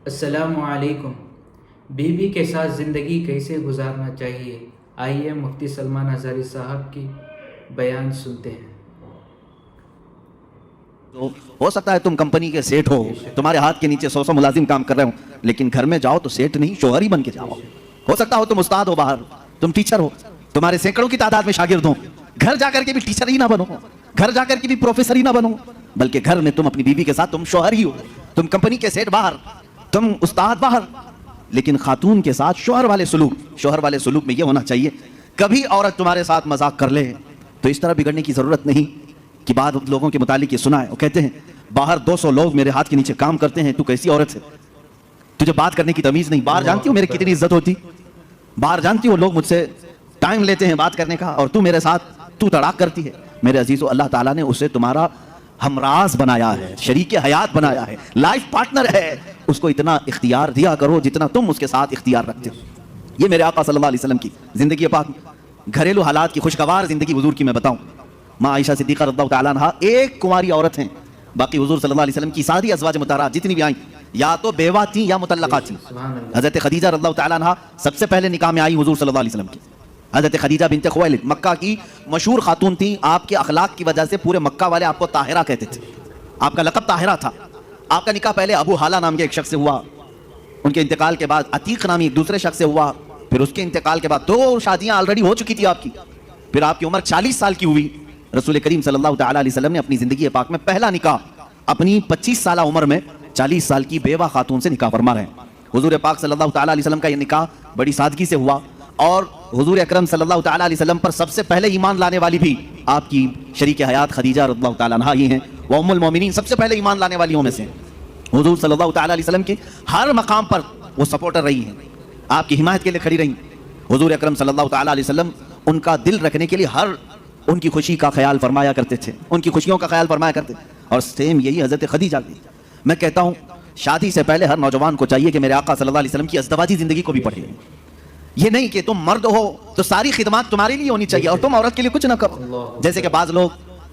السلام علیکم۔ بیوی کے ساتھ زندگی کیسے گزارنا چاہیے، آئیے مفتی سلمان ہزاری صاحب کی بیان سنتے ہیں۔ تو ہو سکتا ہے تم کمپنی کے سیٹ ہو، تمہارے ہاتھ کے نیچے 100 ملازم کام کر رہے ہوں، لیکن گھر میں جاؤ تو سیٹ نہیں، شوہر ہی بن کے جاؤ۔ ہو سکتا ہو تم استاد ہو باہر، تم ٹیچر ہو، تمہارے سینکڑوں کی تعداد میں شاگرد ہوں، گھر جا کر کے بھی ٹیچر ہی نہ بنو، گھر جا کر کے بھی پروفیسر ہی نہ بنو، بلکہ گھر میں تم اپنی بیوی کے ساتھ تم شوہر ہی ہو، تم کمپنی کے سیٹ باہر، تم استاد باہر، لیکن خاتون کے ساتھ شوہر والے سلوک میں یہ ہونا چاہیے۔ کبھی عورت تمہارے ساتھ مذاق کر لے تو اس طرح بگڑنے کی ضرورت نہیں کہ بعد لوگوں کے متعلق یہ سنا ہے، وہ کہتے ہیں باہر 200 لوگ میرے ہاتھ کے نیچے کام کرتے ہیں، تو کیسی عورت ہے، تجھے بات کرنے کی تمیز نہیں، باہر جانتی ہو میرے کتنی عزت ہوتی، باہر جانتی ہو لوگ مجھ سے ٹائم لیتے ہیں بات کرنے کا، اور تو میرے ساتھ تو تڑاک کرتی ہے۔ میرے عزیزو، اللہ تعالیٰ نے اسے تمہارا ہمراز بنایا ہے، شریک حیات بنایا ہے، لائف پارٹنر ہے، اس کو اتنا اختیار دیا کرو جتنا تم اس کے ساتھ اختیار رکھتے ہو۔ یہ میرے آقا صلی اللہ علیہ وسلم کی زندگی پاک، گھریلو حالات کی خوشگوار زندگی حضور کی میں بتاؤں۔ ماں عائشہ صدیقہ رضی اللہ تعالیٰ عنہا ایک کنواری عورت ہیں، باقی حضور صلی اللہ علیہ وسلم کی ساری ازواج مطہرات جتنی بھی آئیں یا تو بیوہ تھیں یا مطلقہ تھیں۔ حضرت خدیجہ رضی اللہ تعالیٰ عنہا سب سے پہلے نکاح میں آئی حضور صلی اللہ علیہ وسلم کی۔ حضرت خدیجہ بنت خویلد مکہ کی مشہور خاتون تھیں، آپ کے اخلاق کی وجہ سے پورے مکہ والے آپ کو طاہرہ کہتے تھے، آپ کا لقب طاہرہ تھا۔ آپ کا نکاح پہلے ابو حالہ نام کے ایک شخص سے ہوا، ان کے انتقال کے بعد عتیق نامی ایک دوسرے شخص سے ہوا، پھر اس کے انتقال کے بعد 2 شادیاں آلریڈی ہو چکی تھی آپ کی، پھر آپ کی عمر 40 سال کی ہوئی۔ رسول کریم صلی اللہ تعالیٰ علیہ وسلم نے اپنی زندگی پاک میں پہلا نکاح اپنی 25 سالہ عمر میں 40 سال کی بیوہ خاتون سے نکاح فرما رہے ہیں۔ حضور پاک صلی اللہ تعالیٰ علیہ وسلم کا یہ نکاح بڑی سادگی سے ہوا، اور حضور اکرم صلی اللہ تعالیٰ علیہ وسلم پر سب سے پہلے ایمان لانے والی بھی آپ کی شریک حیات خدیجہ رضی اللہ تعالیٰ عنہا ہی ہیں، وہ ام المومنین سب سے پہلے ایمان لانے والیوں میں سے ہیں۔ حضور صلی اللہ تعالیٰ علیہ وسلم کے ہر مقام پر وہ سپورٹر رہی ہیں، آپ کی حمایت کے لیے کھڑی رہی۔ حضور اکرم صلی اللہ تعالیٰ علیہ وسلم ان کا دل رکھنے کے لیے ہر ان کی خوشی کا خیال فرمایا کرتے تھے، ان کی خوشیوں کا خیال فرمایا کرتے، اور سیم یہی حضرت خدیجہ کی۔ میں کہتا ہوں شادی سے پہلے ہر نوجوان کو چاہیے کہ میرے آقا صلی اللہ علیہ وسلم کی ازدواجی زندگی کو بھی پڑھے۔ یہ نہیں کہ تم مرد ہو تو ساری خدمات تمہارے لیے ہونی چاہیے اور تم عورت کے لیے کچھ نہ کرو۔ جیسے کہ بعض لوگ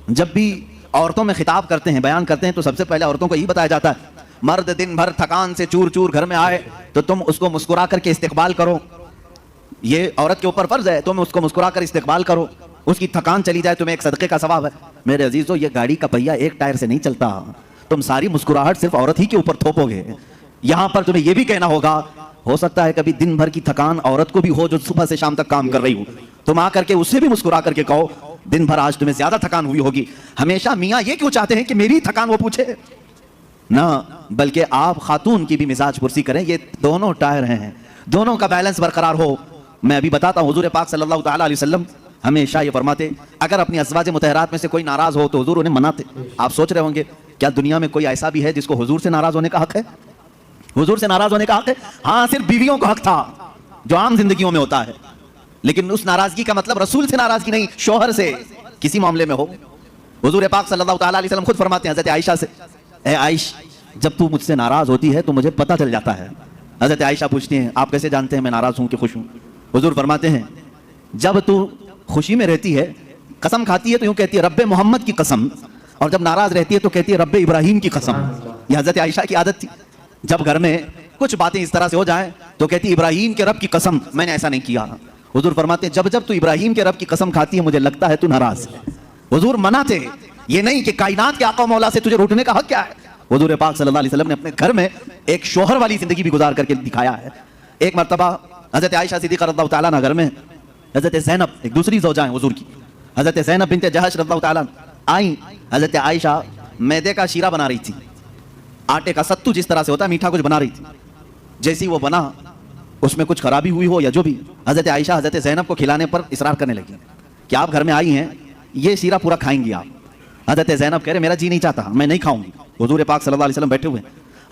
جب بھی عورتوں میں خطاب کرتے ہیں، بیان کرتے ہیں، تو سب سے پہلے عورتوں کو یہی بتایا جاتا ہے مرد دن بھر تھکان سے چور چور گھر میں آئے تو تم اس کو مسکرا کر کے استقبال کرو، یہ عورت کے اوپر فرض ہے، تم اس کو مسکرا کر استقبال کرو، اس کی تھکان چلی جائے تمہیں ایک صدقے کا ثواب ہے۔ میرے عزیزو، یہ گاڑی کا پہیہ ایک ٹائر سے نہیں چلتا، تم ساری مسکراہٹ صرف عورت ہی کے اوپر تھوپو گے۔ یہاں پر تمہیں یہ بھی کہنا ہوگا، ہو سکتا ہے کبھی دن بھر کی تھکان عورت کو بھی ہو جو صبح سے شام تک کام کر رہی ہو، تم آ کر کے اسے بھی مسکرا کر کے کہو دن بھر آج تمہیں زیادہ تھکان ہوئی ہوگی۔ ہمیشہ میاں یہ کیوں چاہتے ہیں کہ میری تھکان وہ پوچھے؟ نہ، بلکہ آپ خاتون کی بھی مزاج پرسی کریں، یہ دونوں ٹائر ہیں، دونوں کا بیلنس برقرار ہو۔ میں ابھی بتاتا ہوں، حضور پاک صلی اللہ تعالیٰ علیہ وسلم ہمیشہ یہ فرماتے اگر اپنی ازواج مطہرات میں سے کوئی ناراض ہو تو حضور انہیں مناتے۔ آپ سوچ رہے ہوں گے کیا دنیا میں کوئی ایسا بھی ہے جس کو حضور سے ناراض ہونے کا حق ہے؟ حضور سے ناراض ہونے کا حق ہے؟ ہاں، صرف بیویوں کو حق تھا جو عام زندگیوں میں ہوتا ہے، لیکن اس ناراضگی کا مطلب رسول سے ناراضگی نہیں، شوہر سے کسی معاملے میں ہو۔ حضور پاک صلی اللہ تعالیٰ علیہ وسلم خود فرماتے ہیں حضرت عائشہ سے، اے عائش، جب تو مجھ سے ناراض ہوتی ہے تو مجھے پتہ چل جاتا ہے۔ حضرت عائشہ پوچھتی ہیں آپ کیسے جانتے ہیں میں ناراض ہوں کہ خوش ہوں؟ حضور فرماتے ہیں جب تو خوشی میں رہتی ہے قسم کھاتی ہے تو یوں کہتی ہے رب محمد کی قسم، اور جب ناراض رہتی ہے تو کہتی ہے رب ابراہیم کی قسم۔ یہ حضرت عائشہ کی عادت تھی، جب گھر میں کچھ باتیں اس طرح سے ہو جائیں تو کہتی ابراہیم کے رب کی قسم میں نے ایسا نہیں کیا۔ حضور فرماتے ہیں جب جب تو ابراہیم کے رب کی قسم کھاتی ہے مجھے لگتا ہے تو ناراض ہے۔ حضور مناتے یہ نہیں کہ کائنات کے آقا مولا سے تجھے روٹنے کا حق کیا ہے۔ حضور پاک صلی اللہ علیہ وسلم نے اپنے گھر میں ایک شوہر والی زندگی بھی گزار کر کے دکھایا ہے۔ ایک مرتبہ حضرت عائشہ صدیقہ رضی اللہ تعالیٰ عنہ گھر میں حضرت زینب ایک دوسری زوجہ ہیں حضور کی، حضرت زینب بنت جہش رضی اللہ تعالیٰ آئیں، حضرت عائشہ میدے کا شیرہ بنا رہی تھی، آٹے کا ستو جس طرح سے ہوتا ہے میٹھا کچھ بنا رہی تھی، جیسی وہ بنا اس میں کچھ خرابی ہوئی ہو یا جو بھی، حضرت عائشہ حضرت زینب کو کھلانے پر اصرار کرنے لگی کہ آپ گھر میں آئی ہیں یہ شیرہ پورا کھائیں گی آپ۔ حضرت زینب کہہ رہے میرا جی نہیں چاہتا، میں نہیں کھاؤں گی۔ حضور پاک صلی اللہ علیہ وسلم بیٹھے ہوئے،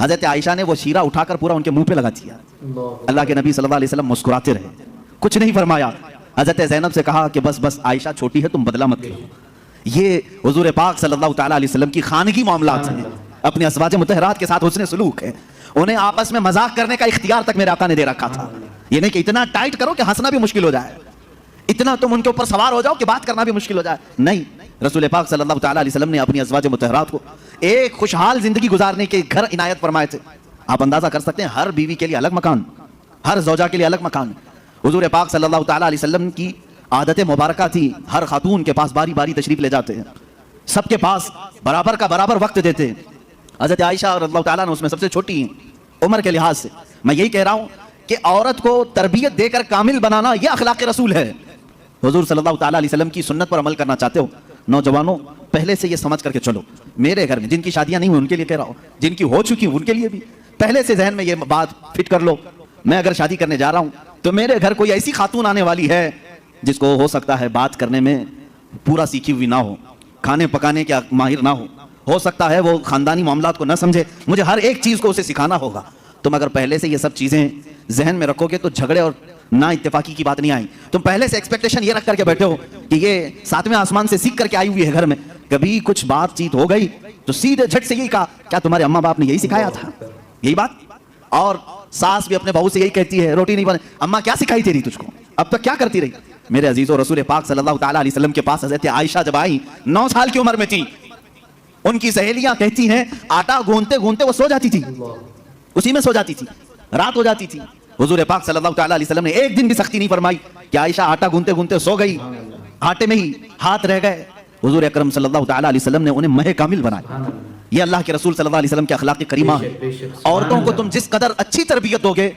حضرت عائشہ نے وہ شیرہ اٹھا کر پورا ان کے منہ پہ لگا دیا۔ اللہ کے نبی صلی اللہ علیہ وسلم مسکراتے رہے، کچھ نہیں فرمایا۔ حضرت زینب سے کہا کہ بس بس عائشہ چھوٹی ہے تم بدلہ مت کرو۔ یہ حضور پاک صلی اللہ تعالیٰ علیہ وسلم کی خانگی معاملات ہیں، اپنے ازواج مطہرات کے ساتھ حسن سلوک ہے، انہیں آپس میں مذاق کرنے کا اختیار تک میرے آقا نے دے رکھا تھا۔ یہ نہیں کہ اتنا ٹائٹ کرو کہ ہنسنا بھی مشکل ہو جائے، اتنا تم ان کے اوپر سوار ہو جاؤ کہ بات کرنا بھی مشکل ہو جائے، نہیں۔ رسول پاک صلی اللہ تعالیٰ علیہ وسلم نے اپنی ازواج مطہرات کو ایک خوشحال زندگی گزارنے کے گھر عنایت فرمائے تھے۔ آپ اندازہ کر سکتے ہیں ہر بیوی کے لیے الگ مکان, ہر زوجہ کے لیے الگ مکان. حضور پاک صلی اللہ تعالیٰ علیہ وسلم کی عادت مبارکہ تھی, ہر خاتون کے پاس باری باری تشریف لے جاتے ہیں, سب کے پاس برابر کا برابر وقت دیتے ہیں. حضرت عائشہ رضی اللہ تعالیٰ نے اس میں سب سے چھوٹی ہیں عمر کے لحاظ سے. میں یہی کہہ رہا ہوں کہ عورت کو تربیت دے کر کامل بنانا یہ اخلاق رسول ہے. حضور صلی اللہ تعالیٰ علیہ وسلم کی سنت پر عمل کرنا چاہتے ہو نوجوانوں, پہلے سے یہ سمجھ کر کے چلو, میرے گھر میں جن کی شادیاں نہیں ہوئی ان کے لیے کہہ رہا ہوں, جن کی ہو چکی ان کے لیے بھی پہلے سے ذہن میں یہ بات فٹ کر لو, میں اگر شادی کرنے جا رہا ہوں تو میرے گھر کوئی ایسی خاتون آنے والی ہے جس کو ہو سکتا ہے بات کرنے میں پورا سیکھی ہوئی نہ ہو, کھانے پکانے کے ماہر نہ ہو سکتا ہے وہ خاندانی معاملات کو نہ سمجھے, مجھے ہر ایک چیز کو اسے سکھانا ہوگا. تم اگر پہلے سے یہ سب چیزیں ذہن میں رکھو گے تو جھگڑے اور نا اتفاقی کی بات نہیں آئی. تم پہلے سے ایکسپیکٹیشن یہ رکھ کر کے بیٹھے ہو کہ یہ ساتویں آسمان سے سیکھ کر کے آئی ہوئی ہے گھر میں, کبھی کچھ بات چیت ہو گئی تو سیدھے جھٹ سے یہی کہا کیا تمہارے اماں باپ نے یہی سکھایا تھا, یہی بات. اور ساس بھی اپنے بہو سے یہی کہتی ہے روٹی نہیں بنے, اماں کیا سکھائی تیری تجھ کو, اب تک کیا کرتی رہی. میرے عزیزو, رسول پاک صلی اللہ تعالیٰ علیہ وسلم کے پاس حضرت عائشہ جب آئی 9 سال کی عمر میں تھی, ان کی سہیلیاں کہتی ہیں آٹا گوندتے گوندتے وہ سو جاتی تھی, اسی میں سو جاتی تھی, رات ہو جاتی تھی. حضور پاک صلی اللہ تعالیٰ علیہ وسلم نے ایک دن بھی سختی نہیں فرمائی کہ عائشہ آٹا گوندتے گوندتے سو گئی, آٹے میں ہی ہاتھ رہ گئے. حضور اکرم صلی اللہ تعالیٰ علیہ وسلم نے انہیں مہ کامل بنایا. یہ اللہ کے رسول صلی اللہ علیہ وسلم کے اخلاق کریمہ ہے. عورتوں کو تم جس قدر اچھی تربیت دو گے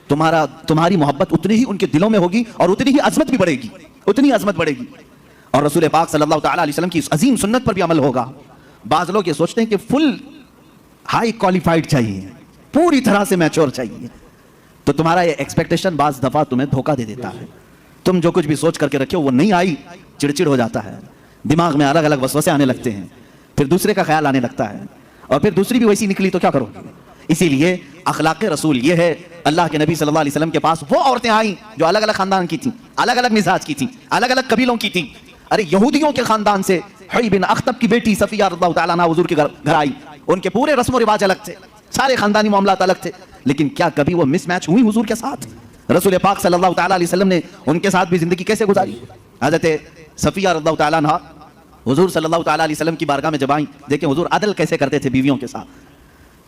تمہاری محبت اتنی ہی ان کے دلوں میں ہوگی اور اتنی ہی عظمت بھی بڑھے گی, اتنی عظمت بڑھے گی. اور رسول پاک صلی اللہ تعالیٰ علیہ وسلم کی اس عظیم سنت پر بھی عمل ہوگا. بعض لوگ یہ سوچتے ہیں کہ فل ہائی کوالیفائڈ چاہیے, پوری طرح سے میچور چاہیے, تو تمہارا یہ ایکسپیکٹیشن بعض دفعہ تمہیں دھوکہ دے دیتا ہے. تم جو کچھ بھی سوچ کر کے رکھے ہو وہ نہیں آئی, چڑچڑ ہو جاتا ہے, دماغ میں الگ الگ وسوسے آنے لگتے ہیں, پھر دوسرے کا خیال آنے لگتا ہے, اور پھر دوسری بھی ویسی نکلی تو کیا کرو گے. اسی لیے اخلاق رسول یہ ہے, اللہ کے نبی صلی اللہ علیہ وسلم کے پاس وہ عورتیں آئیں جو الگ الگ خاندان کی تھیں, الگ الگ مزاج کی تھیں, الگ الگ قبیلوں کی تھیں. ارے یہودیوں کے خاندان سے حی بن اخطب کی بیٹی صفیہ رضی اللہ تعالیٰ عنہا حضور کے گھر آئی, ان کے پورے رسم و رواج الگ تھے, سارے خاندانی معاملات الگ تھے, لیکن کیا کبھی وہ مس میچ ہوئی حضور کے ساتھ؟ رسول پاک صلی اللہ تعالیٰ علیہ وسلم نے ان کے ساتھ بھی زندگی کیسے گزاری. حضرت صفیہ رضی اللہ تعالیٰ عنہا حضور صلی اللہ تعالیٰ علیہ وسلم کی بارگاہ میں جب آئیں, دیکھیں حضور عدل کیسے کرتے تھے بیویوں کے ساتھ.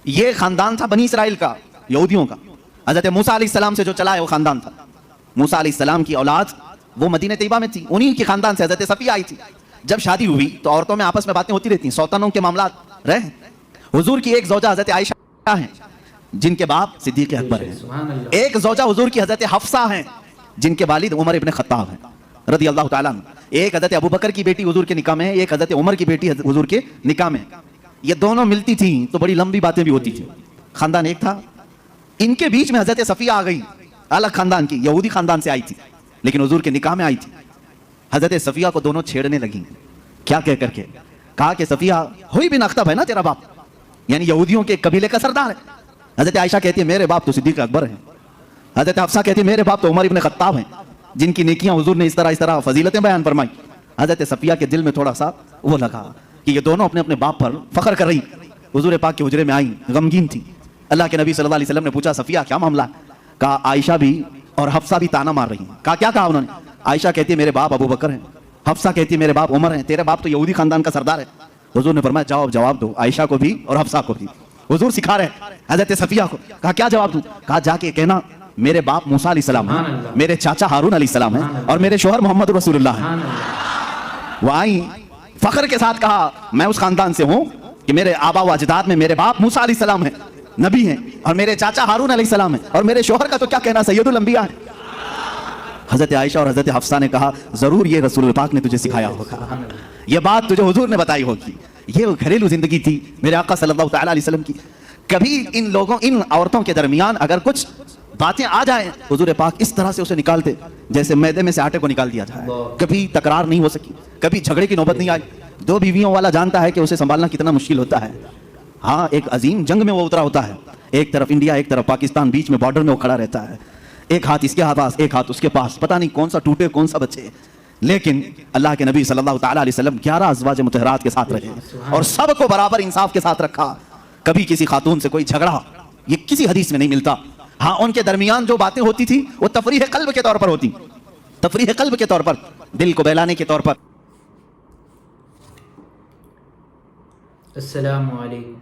یہ خاندان تھا بنی اسرائیل کا, یہودیوں کا. حضرت موسیٰ علیہ السلام سے جو چلا ہے وہ خاندان تھا. موسیٰ علیہ السلام کی اولاد وہ مدینہ طیبہ میں تھی, انہی کی خاندان سے حضرت صفیہ آئی تھی. جب شادی ہوئی تو عورتوں میں آپس میں باتیں ہوتی رہتی ہیں, سوتنوں کے معاملات رہے. حضور کی ایک زوجہ حضرت عائشہ ہیں جن کے باپ صدیق اکبر ہیں, ایک زوجہ حضور کی حضرت حفصہ ہیں جن کے والد عمر ابن خطاب ہیں رضی اللہ تعالیٰ عنہ. ایک حضرت ابو بکر کی بیٹی حضور کے نکاح میں ہے, ایک حضرت عمر کی بیٹی حضور کے نکاح میں. یہ دونوں ملتی تھیں تو بڑی لمبی باتیں بھی ہوتی تھیں, خاندان ایک تھا. ان کے بیچ میں حضرت صفیہ آ گئی, الگ خاندان کی, یہودی خاندان سے آئی تھی لیکن حضور کے نکاح میں آئی تھی. حضرت صفیہ کو دونوں چھیڑنے لگیں, کیا کہہ کر کے کہا کہ صفیہ ہوئی بن اخطب ہے نا تیرا باپ, یعنی یہودیوں کے قبیلے کا سردار ہے. حضرت عائشہ کہتی ہے میرے باپ تو صدیق اکبر ہیں. حضرت حفصہ کہتی ہے میرے باپ تو عمر ابن خطاب ہیں جن کی نیکیاں حضور نے اس طرح فضیلتیں بیان فرمائی. حضرت صفیہ کے دل میں تھوڑا سا وہ لگا کہ یہ دونوں اپنے اپنے باپ پر فخر کر رہی. حضور پاک کے حجرے میں آئیں, غمگین تھی. اللہ کے نبی صلی اللہ علیہ وسلم نے پوچھا صفیہ کیا معاملہ ہے؟ کہا عائشہ بھی اور حفصہ بھی تانا مار رہی ہیں. کہا کیا کہا انہوں نے؟ عائشہ کہتی ہے میرے باپ ابو بکر ہیں, حفصہ کہتی ہے میرے باپ عمر ہیں, تیرے باپ تو یہودی خاندان کا سردار ہے. حضور نے فرمایا جاؤ جواب دو عائشہ کو بھی اور حفصہ کو بھی. حضور سکھا رہے حضرت صفیہ کو. کہا کیا جواب دوں؟ کہا جا کے کہنا میرے باپ موسیٰ علیہ السلام ہیں, میرے چاچا ہارون علیہ السلام ہیں, اور میرے شوہر محمد رسول اللہ ہیں. وہ آئیں فخر کے ساتھ کہا میں اس خاندان سے ہوں کہ میرے آبا و اجداد میں میرے باپ موسیٰ علیہ السلام ہیں, نبی ہیں, اور میرے چاچا ہارون علیہ السلام ہیں, اور میرے شوہر کا تو کیا کہنا سید الانبیاء ہے. حضرت عائشہ اور حضرت حفصہ نے کہا ضرور یہ رسول پاک نے تجھے سکھایا ہوگا, یہ بات تجھے حضور نے بتائی ہوگی. یہ گھریلو زندگی تھی میرے آقا صلی اللہ تعالیٰ علیہ وسلم کی. کبھی ان عورتوں کے درمیان اگر کچھ باتیں آ جائیں حضور پاک اس طرح سے اسے نکالتے جیسے میدے میں سے آٹے کو نکال دیا جائے. کبھی تکرار نہیں ہو سکی, کبھی جھگڑے کی نوبت نہیں آئی. 2 بیویوں والا جانتا ہے کہ اسے سنبھالنا کتنا مشکل ہوتا ہے. ہاں ایک عظیم جنگ میں وہ اترا ہوتا ہے, ایک طرف انڈیا ایک طرف پاکستان, بیچ میں بارڈر میں وہ کھڑا رہتا ہے, ایک ہاتھ اس کے پاس ایک ہاتھ اس کے پاس, پتہ نہیں کون سا ٹوٹے کون سا بچے. لیکن اللہ کے نبی صلی اللہ تعالیٰ علیہ وسلم 11 ازواج مطہرات کے ساتھ رہے اور سب کو برابر انصاف کے ساتھ رکھا. کبھی کسی خاتون سے کوئی جھگڑا یہ کسی حدیث میں نہیں ملتا. ہاں ان کے درمیان جو باتیں ہوتی تھی وہ تفریح قلب کے طور پر ہوتی, تفریح قلب کے طور پر, دل کو بہلانے کے طور پر. السلام علیکم.